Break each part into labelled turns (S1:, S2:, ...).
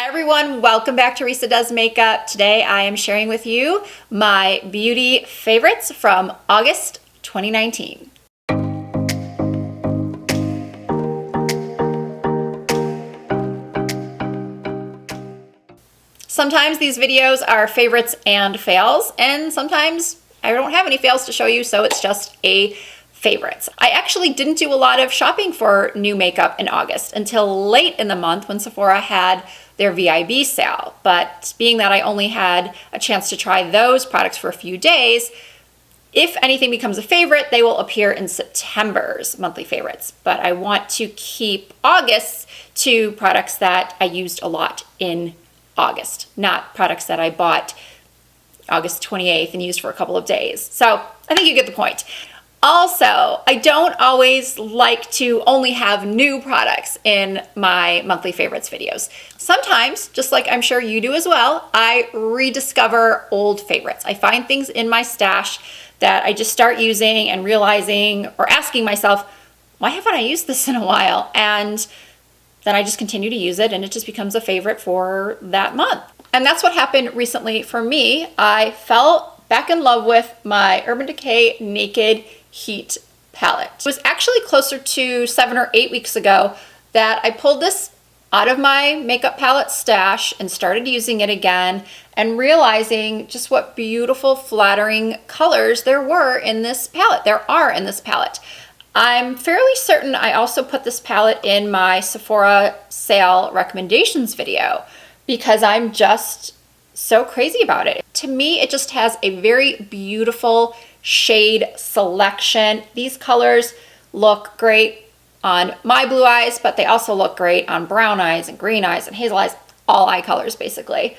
S1: everyone, welcome back to Risa Does Makeup. Today I am sharing with you my beauty favorites from August 2019. Sometimes these videos are favorites and fails, and sometimes I don't have any fails to show you, so it's just a favorites. I actually didn't do a lot of shopping for new makeup in August until late in the month when Sephora had their VIB sale. But being that I only had a chance to try those products for a few days, if anything becomes a favorite, they will appear in September's monthly favorites. But I want to keep August to products that I used a lot in August, not products that I bought August 28th and used for a couple of days. So I think you get the point. Also, I don't always like to only have new products in my monthly favorites videos. Sometimes, just like I'm sure you do as well, I rediscover old favorites. I find things in my stash that I just start using and realizing or asking myself, why haven't I used this in a while? And then I just continue to use it and it just becomes a favorite for that month. And that's what happened recently for me. I fell back in love with my Urban Decay Naked Heat palette. It was actually closer to 7 or 8 weeks ago that I pulled this out of my makeup palette stash and started using it again and realizing just what beautiful, flattering colors there were in this palette. There are in this palette. I'm fairly certain I also put this palette in my Sephora sale recommendations video because I'm just so crazy about it. To me, it just has a very beautiful shade selection. These colors look great on my blue eyes, but they also look great on brown eyes and green eyes and hazel eyes, all eye colors basically.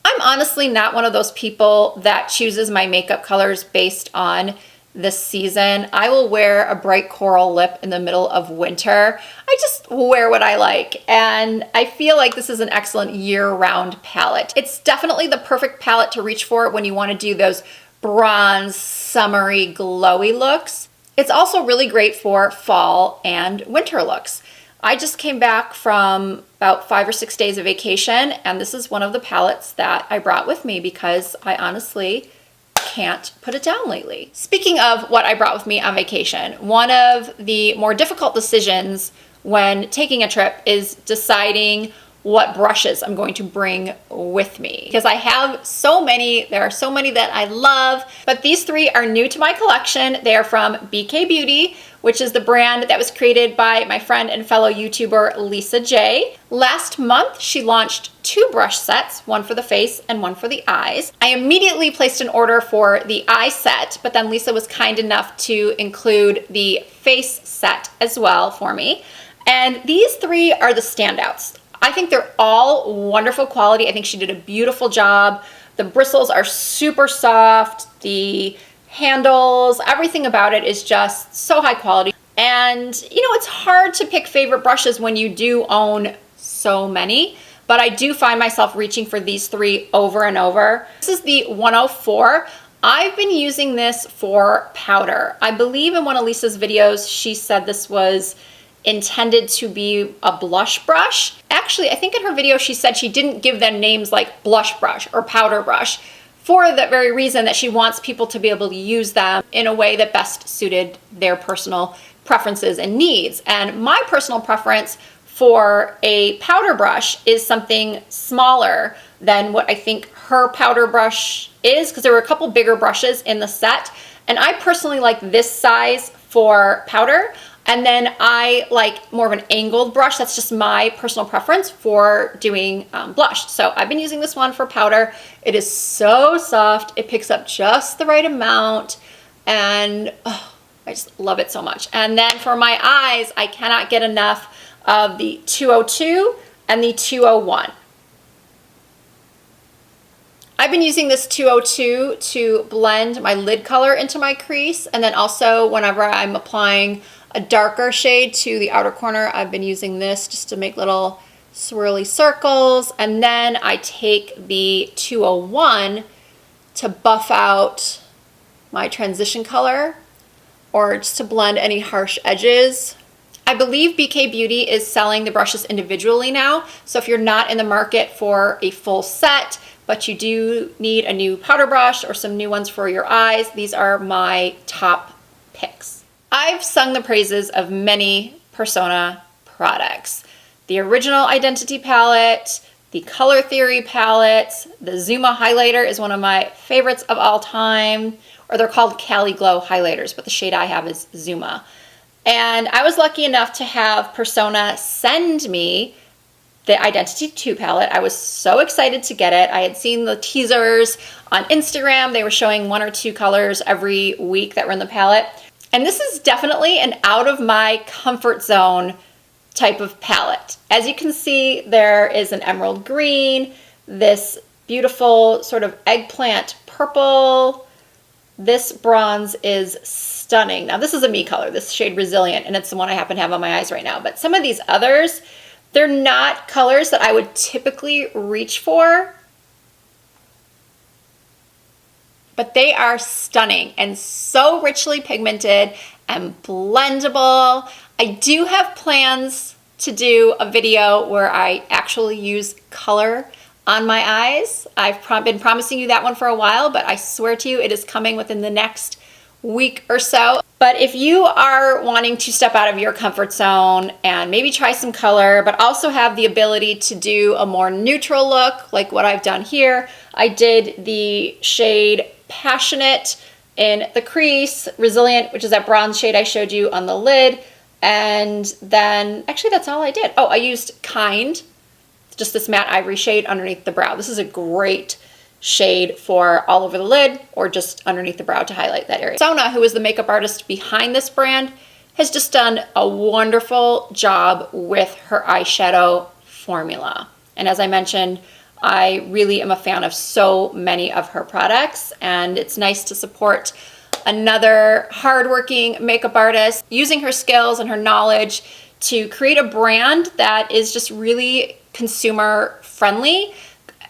S1: I'm honestly not one of those people that chooses my makeup colors based on this season. I will wear a bright coral lip in the middle of winter. I just wear what I like, and I feel like this is an excellent year-round palette. It's definitely the perfect palette to reach for when you want to do those bronze, summery, glowy looks. It's also really great for fall and winter looks. I just came back from about 5 or 6 days of vacation, and this is one of the palettes that I brought with me because I honestly can't put it down lately. Speaking of what I brought with me on vacation, one of the more difficult decisions when taking a trip is deciding what brushes I'm going to bring with me because I have so many. There are so many that I love, but these 3 are new to my collection. They are from BK Beauty, which is the brand that was created by my friend and fellow YouTuber Lisa J. Last month, she launched 2 brush sets, one for the face and one for the eyes. I immediately placed an order for the eye set, but then Lisa was kind enough to include the face set as well for me. And these 3 are the standouts. I think they're all wonderful quality. I think she did a beautiful job. The bristles are super soft. The handles, everything about it is just so high quality. And you know, it's hard to pick favorite brushes when you do own so many, but I do find myself reaching for these 3 over and over. This is the 104. I've been using this for powder. I believe in one of Lisa's videos, she said this was intended to be a blush brush. Actually, I think in her video she said she didn't give them names like blush brush or powder brush for the very reason that she wants people to be able to use them in a way that best suited their personal preferences and needs. And my personal preference for a powder brush is something smaller than what I think her powder brush is, because there were a couple bigger brushes in the set, and I personally like this size for powder. And then I like more of an angled brush. That's just my personal preference for doing blush. So I've been using this one for powder. It is so soft. It picks up just the right amount. And I just love it so much. And then for my eyes, I cannot get enough of the 202 and the 201. I've been using this 202 to blend my lid color into my crease. And then also whenever I'm applying a darker shade to the outer corner, I've been using this just to make little swirly circles. And then I take the 201 to buff out my transition color or just to blend any harsh edges. I believe BK Beauty is selling the brushes individually now. So if you're not in the market for a full set, but you do need a new powder brush or some new ones for your eyes, these are my top picks. I've sung the praises of many Persona products. The original Identity palette, the Color Theory palettes, the Zuma highlighter is one of my favorites of all time, or they're called Cali Glow highlighters, but the shade I have is Zuma. And I was lucky enough to have Persona send me the Identity 2 palette. I was so excited to get it. I had seen the teasers on Instagram. They were showing 1 or 2 colors every week that were in the palette. And this is definitely an out of my comfort zone type of palette. As you can see, there is an emerald green, this beautiful sort of eggplant purple. This bronze is stunning. Now this is a me color, this shade Resilient, and it's the one I happen to have on my eyes right now. But some of these others, they're not colors that I would typically reach for, but they are stunning and so richly pigmented and blendable. I do have plans to do a video where I actually use color on my eyes. I've been promising you that one for a while, but I swear to you it is coming within the next week or so. But if you are wanting to step out of your comfort zone and maybe try some color, but also have the ability to do a more neutral look like what I've done here, I did the shade Passionate in the crease, Resilient, which is that bronze shade I showed you on the lid, and then actually that's all I did. Oh, I used Kind, just this matte ivory shade underneath the brow. This is a great shade for all over the lid or just underneath the brow to highlight that area. Sona, who is the makeup artist behind this brand, has just done a wonderful job with her eyeshadow formula. And as I mentioned, I really am a fan of so many of her products, and it's nice to support another hardworking makeup artist using her skills and her knowledge to create a brand that is just really consumer friendly,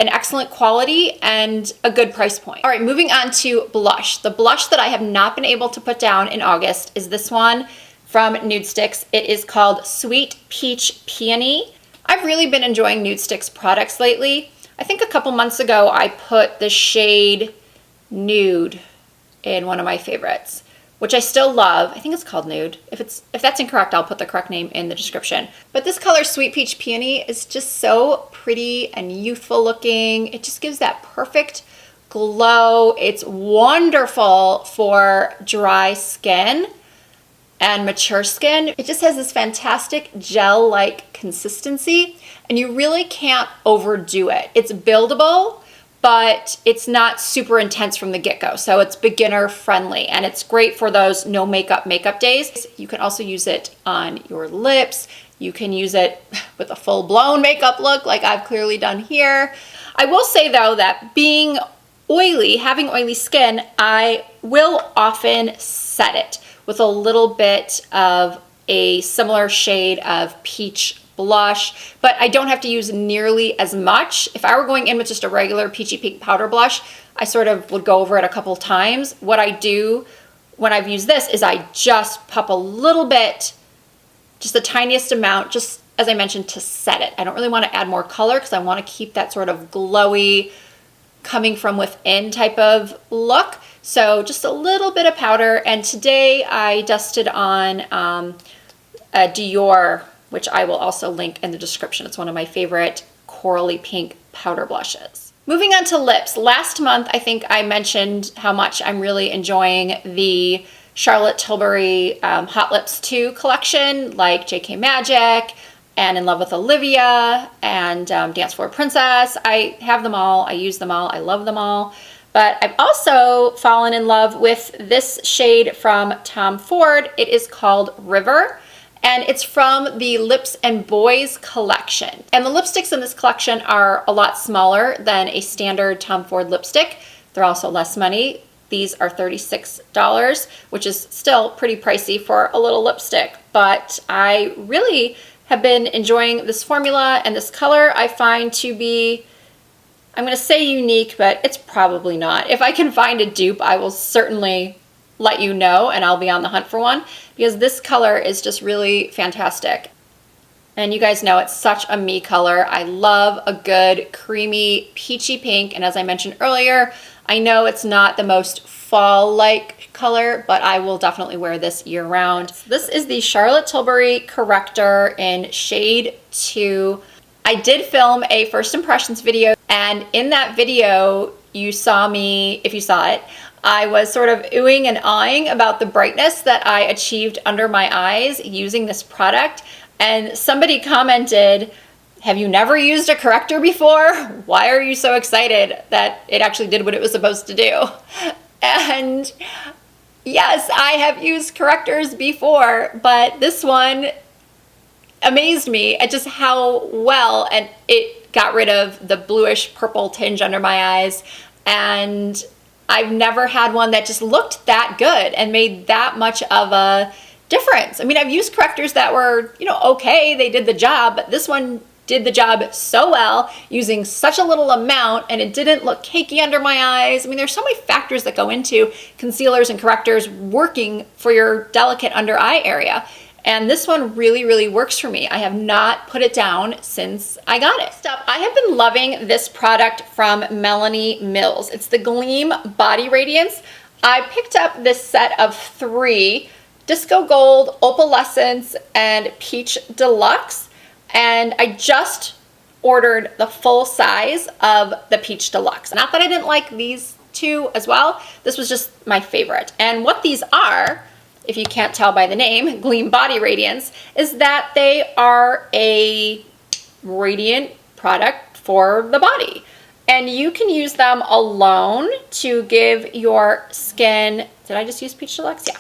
S1: an excellent quality, and a good price point. All right, moving on to blush. The blush that I have not been able to put down in August is this one from Nudestix. It is called Sweet Peach Peony. I've really been enjoying Nudestix products lately. I think a couple months ago I put the shade Nude in one of my favorites, which I still love. I think it's called Nude. If that's incorrect, I'll put the correct name in the description. But this color, Sweet Peach Peony, is just so pretty and youthful looking. It just gives that perfect glow. It's wonderful for dry skin and mature skin. It just has this fantastic gel-like consistency, and you really can't overdo it. It's buildable, but it's not super intense from the get-go. So it's beginner friendly, and it's great for those no makeup days. You can also use it on your lips. You can use it with a full-blown makeup look like I've clearly done here. I will say though that being oily, having oily skin, I will often set it with a little bit of a similar shade of peach blush, but I don't have to use nearly as much. If I were going in with just a regular peachy pink powder blush, I sort of would go over it a couple times. What I do when I've used this is I just pop a little bit, just the tiniest amount, just as I mentioned, to set it. I don't really want to add more color because I want to keep that sort of glowy, coming from within type of look. So just a little bit of powder. And today I dusted on a Dior, which I will also link in the description. It's one of my favorite corally pink powder blushes. Moving on to lips. Last month, I think I mentioned how much I'm really enjoying the Charlotte Tilbury Hot Lips 2 collection, like JK Magic and In Love with Olivia and Dance Floor Princess. I have them all. I use them all. I love them all. But I've also fallen in love with this shade from Tom Ford. It is called River, and it's from the Lips and Boys collection. And the lipsticks in this collection are a lot smaller than a standard Tom Ford lipstick. They're also less money. These are $36, which is still pretty pricey for a little lipstick. But I really have been enjoying this formula, and this color I find to be, I'm going to say unique, but it's probably not. If I can find a dupe, I will certainly let you know, and I'll be on the hunt for one, because this color is just really fantastic. And you guys know it's such a me color. I love a good creamy peachy pink, and as I mentioned earlier, I know it's not the most fall-like color, but I will definitely wear this year-round. This is the Charlotte Tilbury Corrector in shade 2. I did film a first impressions video, and in that video, you saw me, if you saw it, I was sort of oohing and ahhing about the brightness that I achieved under my eyes using this product. And somebody commented, have you never used a corrector before? Why are you so excited that it actually did what it was supposed to do? And yes, I have used correctors before, but this one amazed me at just how well, and it got rid of the bluish purple tinge under my eyes. And I've never had one that just looked that good and made that much of a difference. I mean, I've used correctors that were, you know, okay, they did the job, but this one did the job so well using such a little amount, and it didn't look cakey under my eyes. I mean, there's so many factors that go into concealers and correctors working for your delicate under eye area. And this one really, really works for me. I have not put it down since I got it. Next up, I have been loving this product from Melanie Mills. It's the Gleam Body Radiance. I picked up this set of 3, Disco Gold, Opalescence, and Peach Deluxe. And I just ordered the full size of the Peach Deluxe. Not that I didn't like these 2 as well. This was just my favorite. And what these are, if you can't tell by the name, Gleam Body Radiance, is that they are a radiant product for the body. And you can use them alone to give your skin, did I just use Peach Deluxe? Yeah.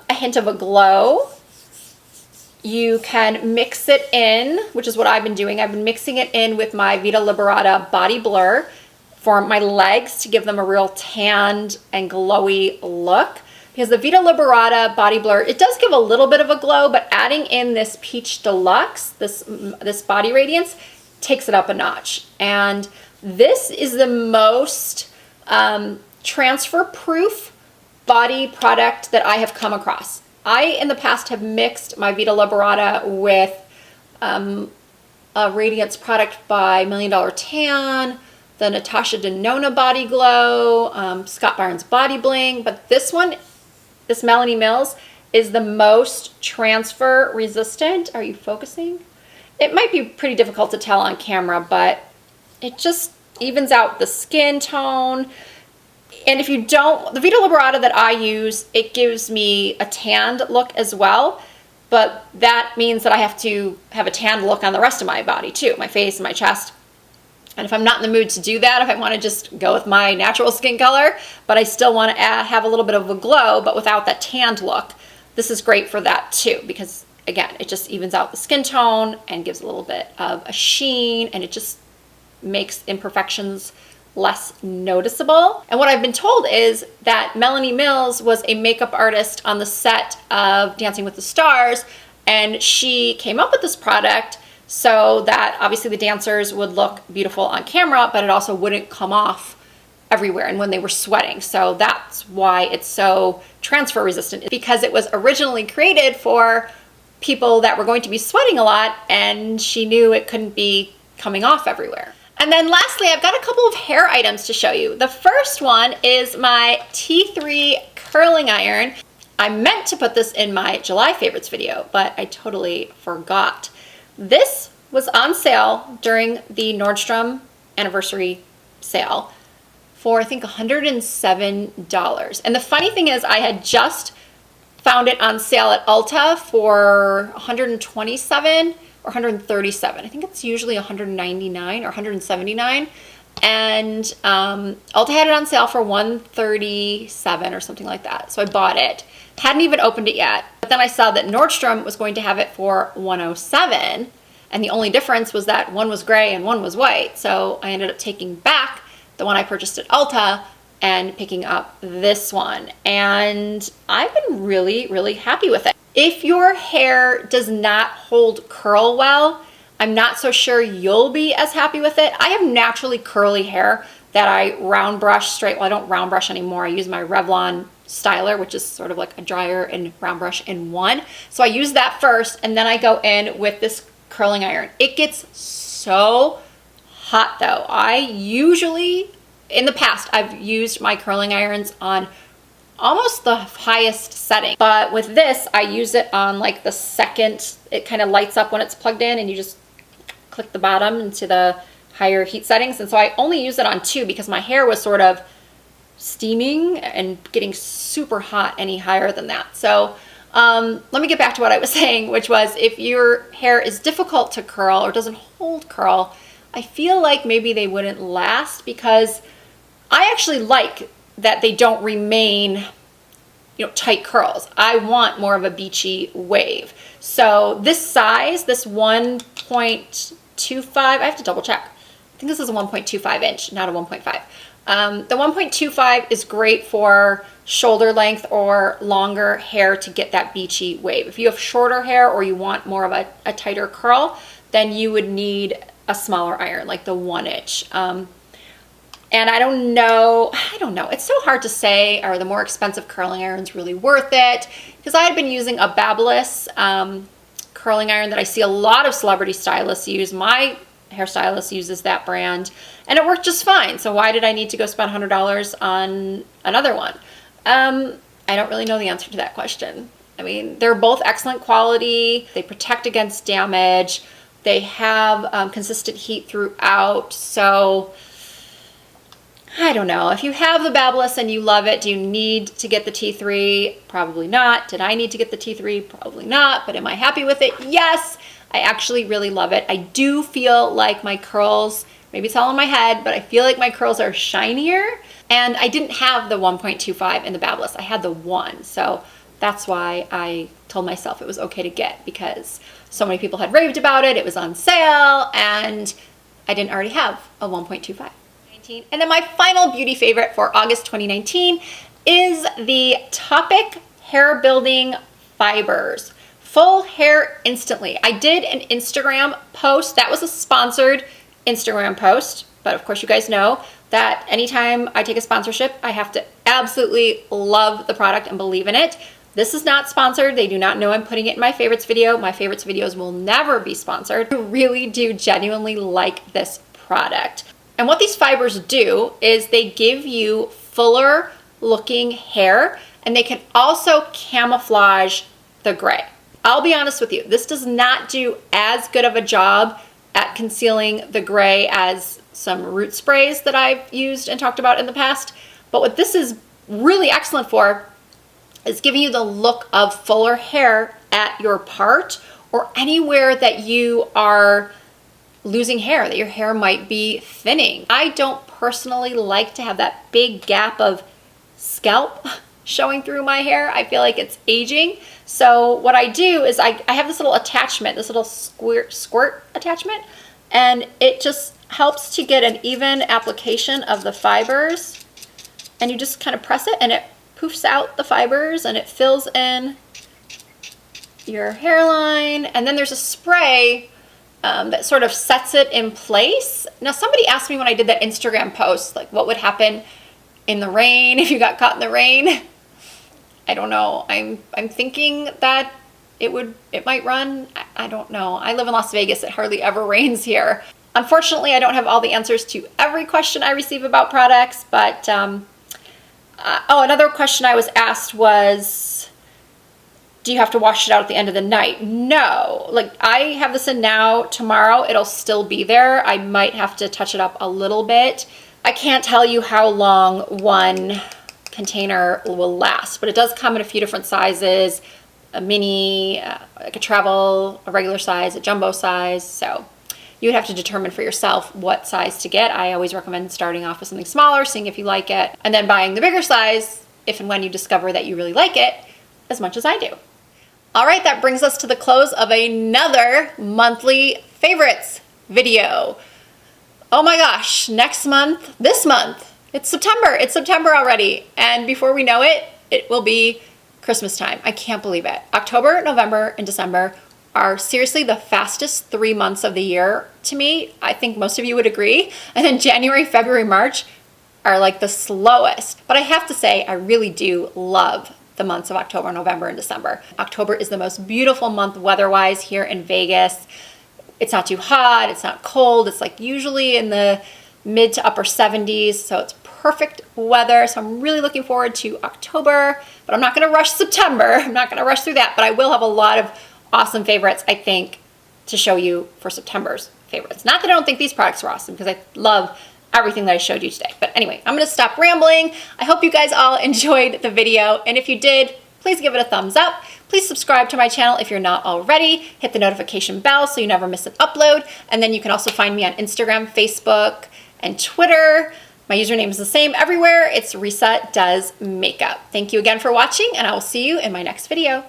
S1: A hint of a glow. You can mix it in, which is what I've been doing. I've been mixing it in with my Vita Liberata Body Blur for my legs to give them a real tanned and glowy look. Because the Vita Liberata Body Blur, it does give a little bit of a glow, but adding in this Peach Deluxe, this Body Radiance, takes it up a notch. And this is the most transfer-proof body product that I have come across. I, in the past, have mixed my Vita Liberata with a Radiance product by Million Dollar Tan, the Natasha Denona Body Glow, Scott Barnes Body Bling, but this one, this Melanie Mills, is the most transfer resistant. Are you focusing? It might be pretty difficult to tell on camera, but it just evens out the skin tone. And if you don't, the Vita Liberata that I use, it gives me a tanned look as well, but that means that I have to have a tanned look on the rest of my body too, my face and my chest. And if I'm not in the mood to do that, if I want to just go with my natural skin color, but I still want to have a little bit of a glow, but without that tanned look, this is great for that too, because again, it just evens out the skin tone and gives a little bit of a sheen, and it just makes imperfections less noticeable. And what I've been told is that Melanie Mills was a makeup artist on the set of Dancing with the Stars, and she came up with this product so that obviously the dancers would look beautiful on camera, but it also wouldn't come off everywhere and when they were sweating. So that's why it's so transfer resistant, because it was originally created for people that were going to be sweating a lot, and she knew it couldn't be coming off everywhere. And then lastly, I've got a couple of hair items to show you. The first one is my T3 curling iron. I meant to put this in my July favorites video, but I totally forgot. This was on sale during the Nordstrom anniversary sale for I think $107. And the funny thing is, I had just found it on sale at Ulta for $127 or $137. I think it's usually $199 or $179. And Ulta had it on sale for $137 or something like that. So I bought it. Hadn't even opened it yet. But then I saw that Nordstrom was going to have it for $107. And the only difference was that one was gray and one was white. So I ended up taking back the one I purchased at Ulta and picking up this one. And I've been really, really happy with it. If your hair does not hold curl well, I'm not so sure you'll be as happy with it. I have naturally curly hair that I round brush straight. Well, I don't round brush anymore. I use my Revlon styler, which is sort of like a dryer and round brush in one. So I use that first, and then I go in with this curling iron. It gets so hot though. I usually, in the past, I've used my curling irons on almost the highest setting, but with this I use it on like the second. It kind of lights up when it's plugged in, and you just click the bottom into the higher heat settings. And so I only use it on 2 because my hair was sort of steaming and getting super hot any higher than that. So let me get back to what I was saying, which was if your hair is difficult to curl or doesn't hold curl, I feel like maybe they wouldn't last, because I actually like that they don't remain, you know, tight curls. I want more of a beachy wave. So this size, this 1.25, I have to double check. I think this is a 1.25 inch, not a 1.5. The 1.25 is great for shoulder length or longer hair to get that beachy wave. If you have shorter hair or you want more of a tighter curl, then you would need a smaller iron, like the 1 inch. And I don't know. It's so hard to say, are the more expensive curling irons really worth it? Because I had been using a Babyliss curling iron that I see a lot of celebrity stylists use. My hairstylist uses that brand, and it worked just fine. So why did I need to go spend $100 on another one? I don't really know the answer to that question. I mean, they're both excellent quality. They protect against damage. They have consistent heat throughout. So I don't know. If you have the Babyliss and you love it, do you need to get the T3? Probably not. Did I need to get the T3? Probably not. But am I happy with it? Yes. I actually really love it. I do feel like my curls, maybe it's all in my head, but I feel like my curls are shinier. And I didn't have the 1.25 in the Babyliss. I had the 1. So that's why I told myself it was okay to get, because so many people had raved about it. It was on sale, and I didn't already have a 1.25. And then my final beauty favorite for August 2019 is the Toppik Hair Building Fibers. Full hair instantly. I did an Instagram post. That was a sponsored Instagram post, but of course you guys know that anytime I take a sponsorship, I have to absolutely love the product and believe in it. This is not sponsored. They do not know I'm putting it in my favorites video. My favorites videos will never be sponsored. I really do genuinely like this product. And what these fibers do is they give you fuller looking hair, and they can also camouflage the gray. I'll be honest with you, this does not do as good of a job at concealing the gray as some root sprays that I've used and talked about in the past. But what this is really excellent for is giving you the look of fuller hair at your part or anywhere that you are losing hair, that your hair might be thinning. I don't personally like to have that big gap of scalp showing through my hair. I feel like it's aging. So what I do is I have this little attachment, this little squirt attachment, and it just helps to get an even application of the fibers. And you just kind of press it and it poofs out the fibers and it fills in your hairline. And then there's a spray that sort of sets it in place. Now, somebody asked me when I did that Instagram post, like what would happen in the rain if you got caught in the rain. I don't know. I'm thinking that it might run. I don't know. I live in Las Vegas. It hardly ever rains here. Unfortunately, I don't have all the answers to every question I receive about products, but another question I was asked was, do you have to wash it out at the end of the night? No. Like, I have this in now. Tomorrow it'll still be there. I might have to touch it up a little bit. I can't tell you how long one container will last, but it does come in a few different sizes, a mini, like a travel, a regular size, a jumbo size. So you would have to determine for yourself what size to get. I always recommend starting off with something smaller, seeing if you like it, and then buying the bigger size if and when you discover that you really like it as much as I do. All right, that brings us to the close of another monthly favorites video. Oh my gosh, this month, it's September already. And before we know it, it will be Christmas time. I can't believe it. October, November, and December are seriously the fastest 3 months of the year to me. I think most of you would agree. And then January, February, March, are like the slowest. But I have to say, I really do love the months of October, November, and December. October is the most beautiful month weather-wise here in Vegas. It's not too hot, it's not cold. It's like usually in the mid to upper 70s, so it's perfect weather. So I'm really looking forward to October, but I'm not gonna rush September. I'm not gonna rush through that, but I will have a lot of awesome favorites, I think, to show you for September's favorites. Not that I don't think these products are awesome, because I love everything that I showed you today. But anyway, I'm gonna stop rambling. I hope you guys all enjoyed the video, and if you did, please give it a thumbs up. Please subscribe to my channel if you're not already. Hit the notification bell so you never miss an upload. And then you can also find me on Instagram, Facebook, and Twitter. My username is the same everywhere. It's Risa Does Makeup. Thank you again for watching, and I will see you in my next video.